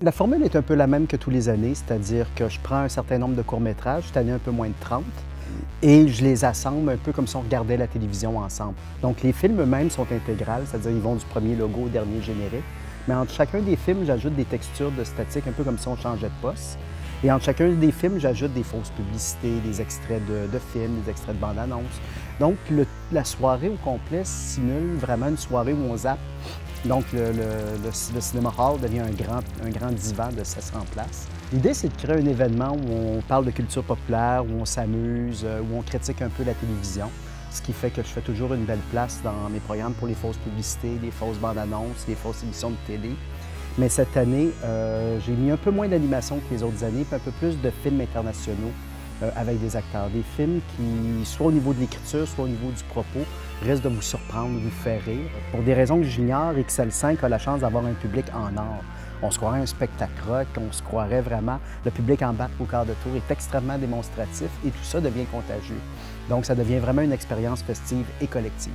La formule est un peu la même que tous les années, c'est-à-dire que je prends un certain nombre de courts-métrages, cette année un peu moins de 30, et je les assemble un peu comme si on regardait la télévision ensemble. Donc les films eux-mêmes sont intégrales, c'est-à-dire ils vont du premier logo au dernier générique, mais entre chacun des films, j'ajoute des textures de statique, un peu comme si on changeait de poste. Et entre chacun des films, j'ajoute des fausses publicités, des extraits de films, des extraits de bandes-annonces. Donc la soirée au complet simule vraiment une soirée où on zappe. Donc, le cinéma hall devient un grand divan de 700 places. L'idée, c'est de créer un événement où on parle de culture populaire, où on s'amuse, où on critique un peu la télévision, ce qui fait que je fais toujours une belle place dans mes programmes pour les fausses publicités, les fausses bandes-annonces, les fausses émissions de télé. Mais cette année, j'ai mis un peu moins d'animation que les autres années, puis un peu plus de films internationaux avec des acteurs. Des films qui, soit au niveau de l'écriture, soit au niveau du propos, risquent de vous surprendre, de vous faire rire. Pour des raisons que j'ignore, XL5 a la chance d'avoir un public en or. On se croirait un spectacle rock, on se croirait vraiment, le public embarque au quart de tour, est extrêmement démonstratif et tout ça devient contagieux. Donc ça devient vraiment une expérience festive et collective.